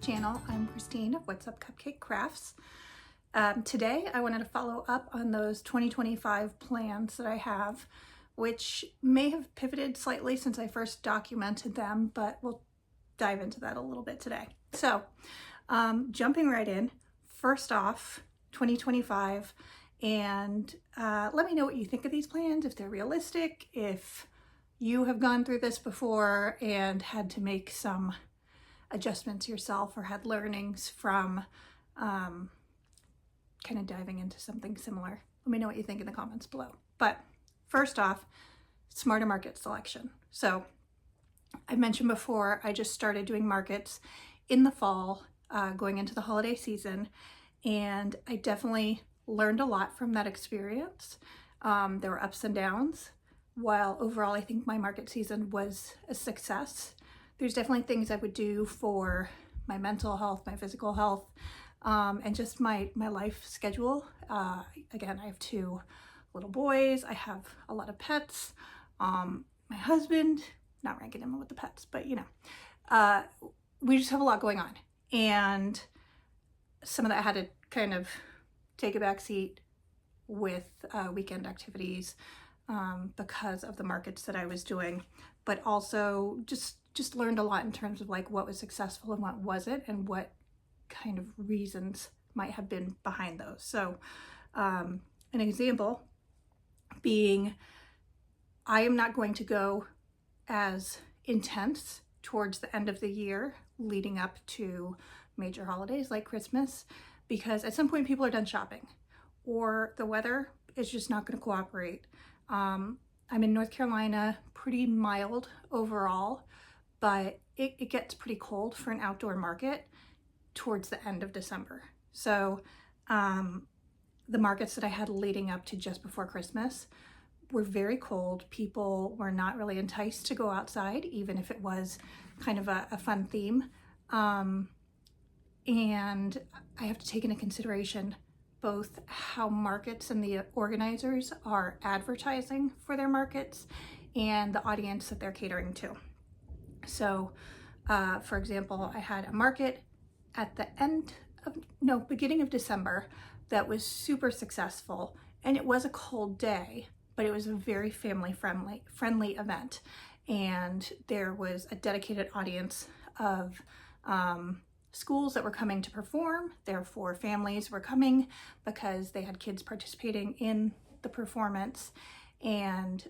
channel. I'm Christine of What's Up Cupcake Crafts. Today I wanted to follow up on those 2025 plans that I have, which may have pivoted slightly since I first documented them, but we'll dive into that a little bit today. So jumping right in, first off, 2025, and let me know what you think of these plans, if they're realistic, if you have gone through this before and had to make some adjustments yourself or had learnings from kind of diving into something similar. Let me know what you think in the comments below. But first off, smarter market selection. So I mentioned before, I just started doing markets in the fall, going into the holiday season, and I definitely learned a lot from that experience. There were ups and downs. While overall I think my market season was a success, there's definitely things I would do for my mental health, my physical health, and just my life schedule. Again, I have 2 little boys. I have a lot of pets. My husband, not ranking him with the pets, but you know, we just have a lot going on. And some of that had to kind of take a back seat with weekend activities because of the markets that I was doing, but also just learned a lot in terms of like what was successful and what wasn't, and what kind of reasons might have been behind those. So an example being, I am not going to go as intense towards the end of the year leading up to major holidays like Christmas, because at some point people are done shopping or the weather is just not going to cooperate. I'm in North Carolina, pretty mild overall, but it gets pretty cold for an outdoor market towards the end of December. So the markets that I had leading up to just before Christmas were very cold. People were not really enticed to go outside, even if it was kind of a fun theme. And I have to take into consideration both how markets and the organizers are advertising for their markets and the audience that they're catering to. So, for example, I had a market at the beginning of December that was super successful, and it was a cold day, but it was a very family friendly event. And there was a dedicated audience of schools that were coming to perform. Therefore, families were coming because they had kids participating in the performance. And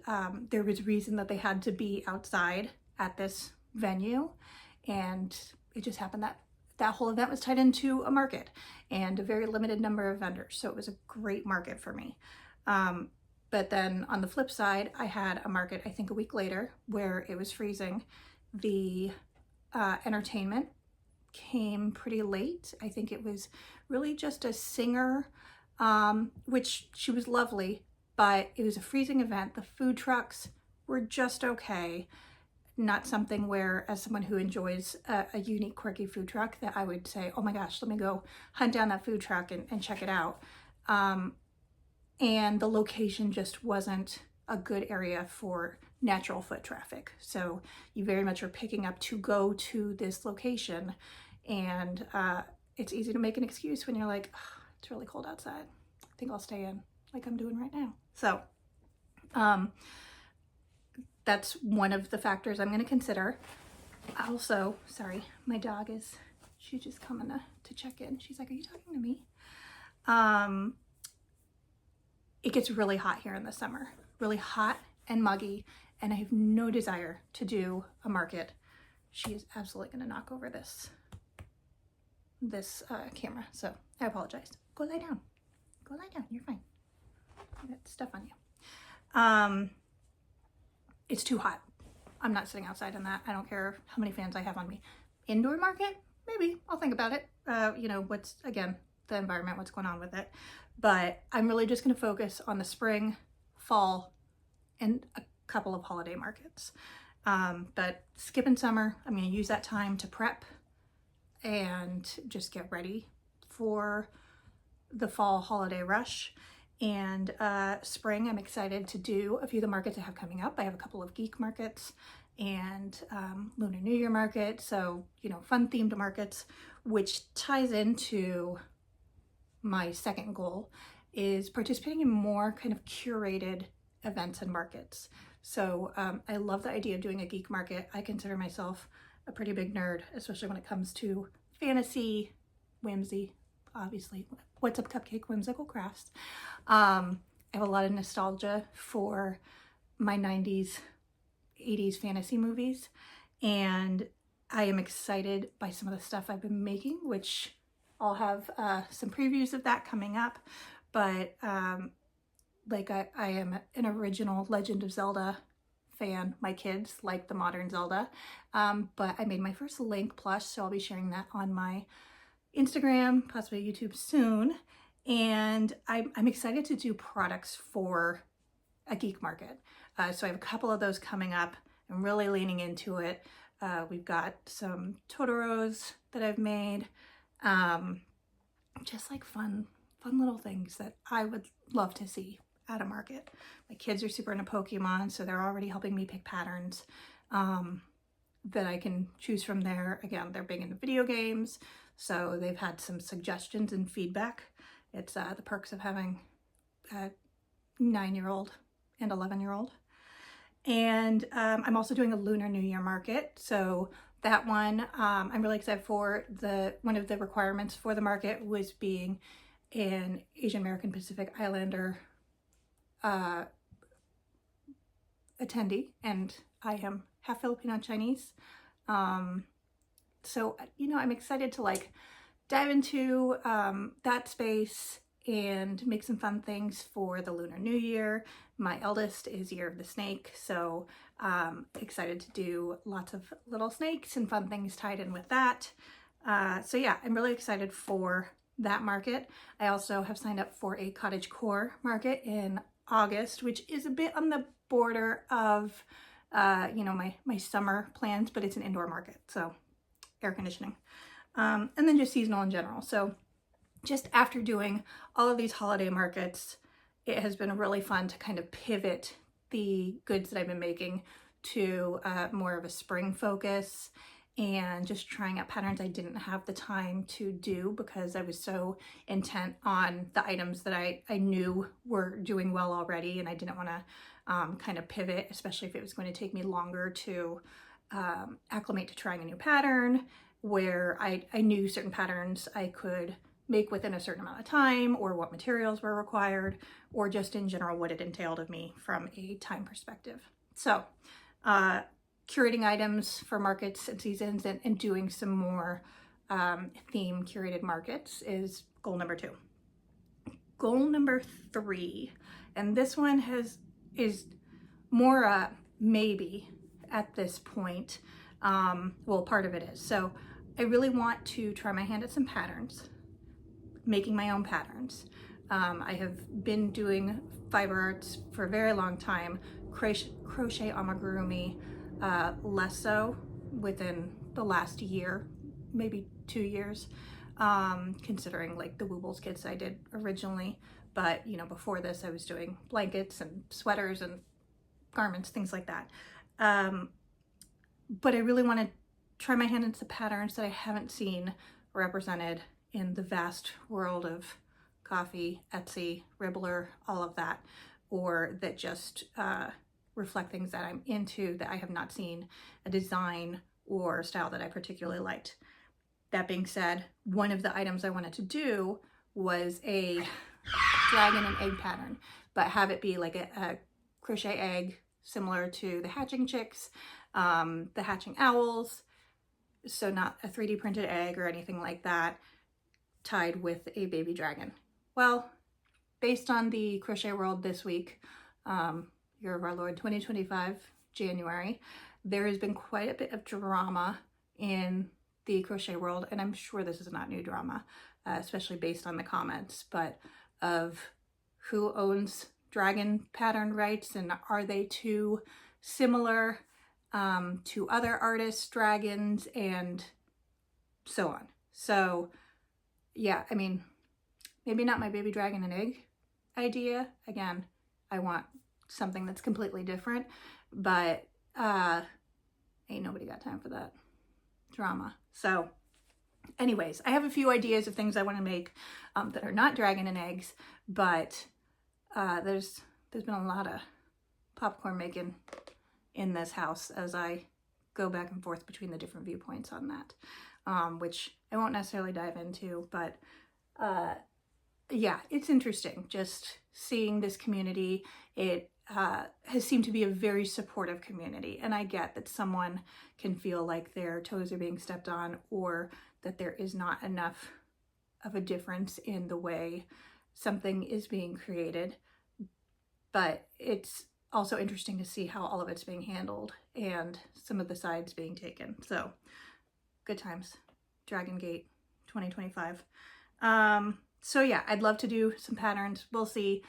there was reason that they had to be outside at this venue. And it just happened that that whole event was tied into a market and a very limited number of vendors. So it was a great market for me. But then on the flip side, I had a market, I think a week later, where it was freezing. The entertainment came pretty late. I think it was really just a singer, which she was lovely, but it was a freezing event. The food trucks were just okay. Not something where, as someone who enjoys a unique, quirky food truck, that I would say, oh my gosh, let me go hunt down that food truck and check it out. And the location just wasn't a good area for natural foot traffic. So you very much are picking up to go to this location. And it's easy to make an excuse when you're like, oh, it's really cold outside. I think I'll stay in like I'm doing right now. So that's one of the factors I'm going to consider. Also, sorry, my dog she's just coming to check in. She's like, are you talking to me? It gets really hot here in the summer, really hot and muggy, and I have no desire to do a market. She is absolutely going to knock over this camera, so I apologize. Go lie down. Go lie down. You're fine. I got stuff on you. It's too hot. I'm not sitting outside in that. I don't care how many fans I have on me. Indoor market? Maybe. I'll think about it. You know, what's, again, the environment, what's going on with it. But I'm really just going to focus on the spring, fall, and a couple of holiday markets. But skipping summer, I'm going to use that time to prep and just get ready for the fall holiday rush. And spring, I'm excited to do a few of the markets I have coming up. I have a couple of geek markets and Lunar New Year market. So, you know, fun themed markets which ties into my second goal, is participating in more kind of curated events and markets. So I love the idea of doing a geek market. I consider myself a pretty big nerd, especially when it comes to fantasy, whimsy, obviously. What's Up Cupcake Whimsical Crafts. I have a lot of nostalgia for my 90s, 80s fantasy movies, and I am excited by some of the stuff I've been making, which I'll have some previews of that coming up. But like I am an original Legend of Zelda fan. My kids like the modern Zelda, but I made my first Link plush, so I'll be sharing that on my Instagram, possibly YouTube soon. And I'm excited to do products for a geek market. So I have a couple of those coming up. I'm really leaning into it. We've got some Totoros that I've made. Just like fun little things that I would love to see at a market. My kids are super into Pokemon, so they're already helping me pick patterns that I can choose from there. Again, they're big into video games, so they've had some suggestions and feedback. It's the perks of having a 9-year-old and 11-year-old. And I'm also doing a Lunar New Year market. So that one, I'm really excited for. One of the requirements for the market was being an Asian American Pacific Islander attendee, and I am half Filipino and Chinese. So, you know, I'm excited to like dive into that space and make some fun things for the Lunar New Year. My eldest is Year of the Snake, so excited to do lots of little snakes and fun things tied in with that. So yeah, I'm really excited for that market. I also have signed up for a cottagecore market in August, which is a bit on the border of you know, my summer plans, but it's an indoor market, so air conditioning. And then just seasonal in general. So just after doing all of these holiday markets, it has been really fun to kind of pivot the goods that I've been making to more of a spring focus, and just trying out patterns I didn't have the time to do because I was so intent on the items that I knew were doing well already, and I didn't want to kind of pivot, especially if it was going to take me longer to acclimate to trying a new pattern, where I knew certain patterns I could make within a certain amount of time, or what materials were required, or just in general what it entailed of me from a time perspective. So curating items for markets and seasons, and doing some more theme curated markets is goal number 2. Goal number 3, and this one is more maybe at this point. Well, part of it is. So I really want to try my hand at some patterns, making my own patterns. I have been doing fiber arts for a very long time, crochet amigurumi less so within the last year, maybe 2 years, considering like the Woobles kits I did originally. But you know, before this I was doing blankets and sweaters and garments, things like that. But I really want to try my hand into patterns that I haven't seen represented in the vast world of coffee, Etsy, Ribbler, all of that, or that just reflect things that I'm into that I have not seen a design or style that I particularly liked. That being said, one of the items I wanted to do was a dragon and egg pattern, but have it be like a crochet egg similar to the hatching chicks, the hatching owls, so not a 3D printed egg or anything like that, tied with a baby dragon. Well, based on the Crochet World this week, Year of Our Lord 2025, January, there has been quite a bit of drama in the crochet world, and I'm sure this is not new drama, especially based on the comments, but of who owns dragon pattern rights, and are they too similar to other artists' dragons, and so on. So yeah, I mean, maybe not my baby dragon and egg idea. Again, I want something that's completely different, but ain't nobody got time for that drama. So Anyways, I have a few ideas of things I want to make that are not dragon and eggs, but there's been a lot of popcorn making in this house as I go back and forth between the different viewpoints on that, which I won't necessarily dive into, but yeah, it's interesting just seeing this community. It has seemed to be a very supportive community, and I get that someone can feel like their toes are being stepped on, or that there is not enough of a difference in the way something is being created. But it's also interesting to see how all of it's being handled and some of the sides being taken. So good times. Dragon Gate 2025. So yeah, I'd love to do some patterns. We'll see.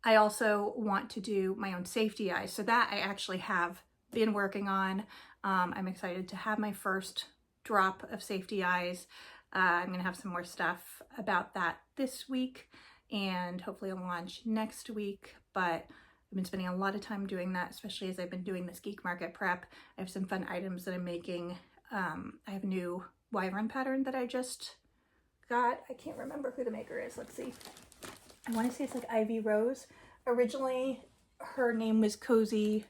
I also want to do my own safety eyes. So that I actually have been working on. I'm excited to have my first drop of safety eyes. I'm going to have some more stuff about that this week and hopefully I'll launch next week. But I've been spending a lot of time doing that, especially as I've been doing this geek market prep. I have some fun items that I'm making. I have a new wyvern pattern that I just got. I can't remember who the maker is. Let's see. I want to say it's like Ivy Rose. Originally, her name was Cozy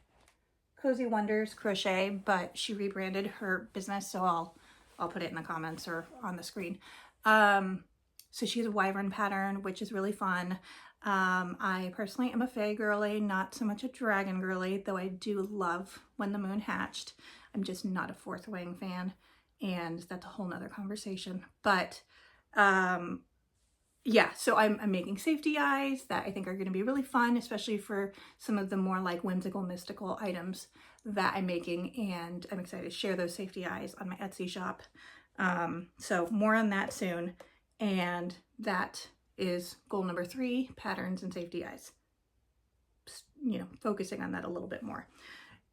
Wonders Crochet, but she rebranded her business, so I'll put it in the comments or on the screen. So she has a wyvern pattern, which is really fun. I personally am a fae girly, not so much a dragon girly, though I do love When the Moon Hatched. I'm just not a Fourth Wing fan, and that's a whole nother conversation. But yeah, so I'm making safety eyes that I think are going to be really fun, especially for some of the more like whimsical, mystical items that I'm making, and I'm excited to share those safety eyes on my Etsy shop. So more on that soon, and that is goal number 3, patterns and safety eyes. You know, focusing on that a little bit more.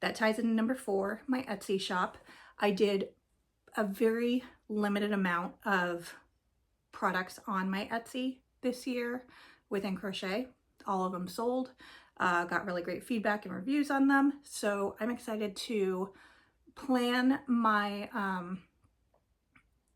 That ties into number 4, my Etsy shop. I did a very limited amount of products on my Etsy this year within crochet. All of them sold. Got really great feedback and reviews on them. So I'm excited to plan my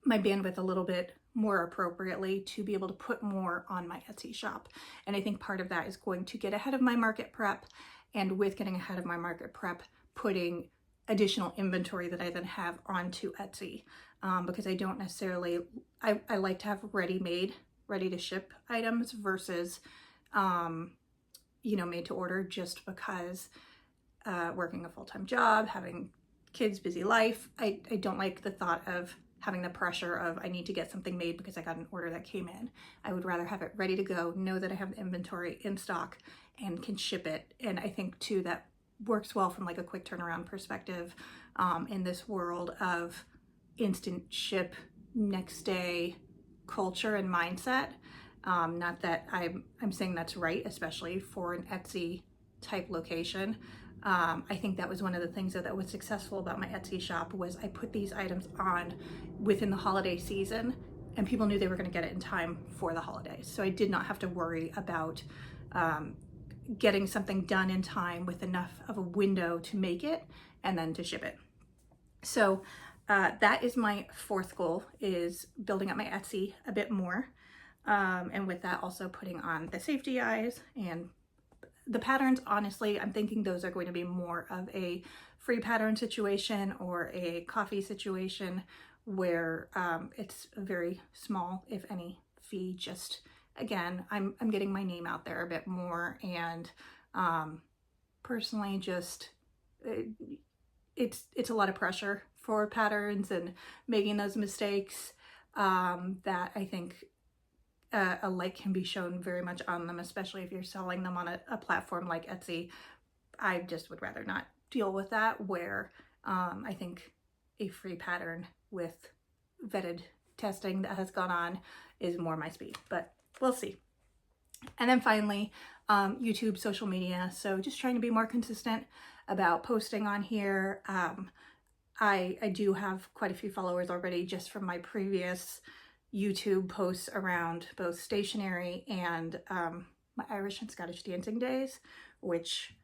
my bandwidth a little bit more appropriately to be able to put more on my Etsy shop. And I think part of that is going to get ahead of my market prep, and with getting ahead of my market prep, putting additional inventory that I then have onto Etsy, because I don't necessarily, I like to have ready-made, ready to ship items versus, you know, made to order, just because working a full-time job, having kids, busy life, I don't like the thought of having the pressure of I need to get something made because I got an order that came in. I would rather have it ready to go, know that I have the inventory in stock and can ship it. And I think too that works well from like a quick turnaround perspective in this world of instant ship, next day culture and mindset. Not that I'm saying that's right, especially for an Etsy type location. I think that was one of the things that was successful about my Etsy shop, was I put these items on within the holiday season and people knew they were going to get it in time for the holidays. So I did not have to worry about getting something done in time with enough of a window to make it and then to ship it. So that is my 4th goal, is building up my Etsy a bit more. And with that, also putting on the safety eyes and the patterns. Honestly, I'm thinking those are going to be more of a free pattern situation or a coffee situation where it's a very small, if any, fee. Just again, I'm getting my name out there a bit more, and personally, just it's a lot of pressure for patterns and making those mistakes that I think a light can be shown very much on them, especially if you're selling them on a platform like Etsy. I just would rather not deal with that, where I think a free pattern with vetted testing that has gone on is more my speed, but we'll see. And then finally, YouTube, social media. So just trying to be more consistent about posting on here. I do have quite a few followers already just from my previous YouTube posts around both stationery and my Irish and Scottish dancing days, which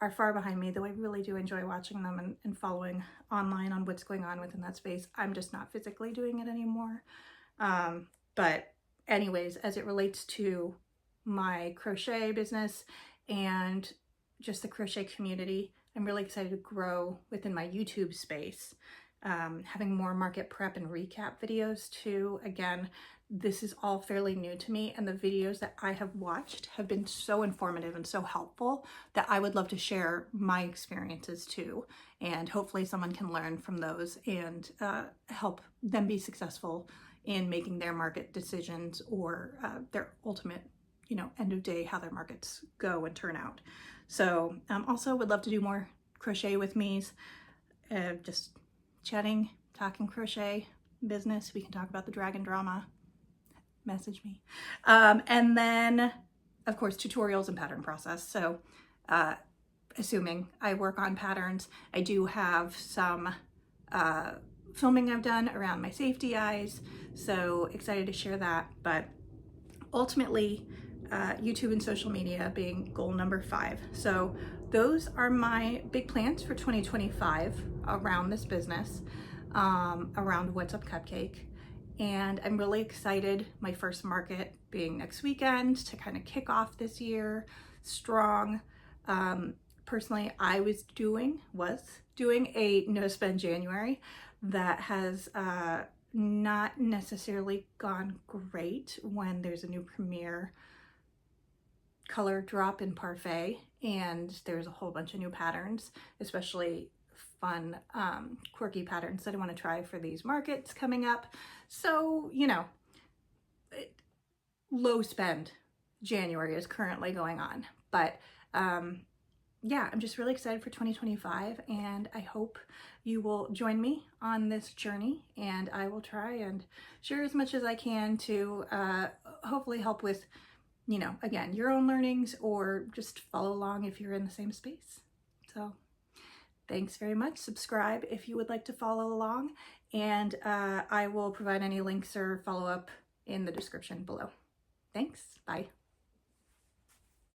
are far behind me, though I really do enjoy watching them and following online on what's going on within that space. I'm just not physically doing it anymore. But anyways, as it relates to my crochet business and just the crochet community, I'm really excited to grow within my YouTube space, having more market prep and recap videos too. Again, this is all fairly new to me, and the videos that I have watched have been so informative and so helpful that I would love to share my experiences too, and hopefully someone can learn from those and help them be successful in making their market decisions or their ultimate, end of day, how their markets go and turn out. So also would love to do more crochet with me's, just chatting, talking crochet business. We can talk about the dragon drama. Message me. And then of course tutorials and pattern process. So assuming I work on patterns, I do have some filming I've done around my safety eyes, so excited to share that. But ultimately, YouTube and social media being goal number 5. So those are my big plans for 2025 around this business, around What's Up Cupcake. And I'm really excited, my first market being next weekend, to kind of kick off this year strong. Personally, I was doing a no spend January that has not necessarily gone great when there's a new premiere color drop in Parfait and there's a whole bunch of new patterns, especially fun quirky patterns that I want to try for these markets coming up. So low spend January is currently going on, but yeah, I'm just really excited for 2025, and I hope you will join me on this journey, and I will try and share as much as I can to hopefully help with, again, your own learnings, or just follow along if you're in the same space. So thanks very much. Subscribe if you would like to follow along, and I will provide any links or follow up in the description below. Thanks. Bye.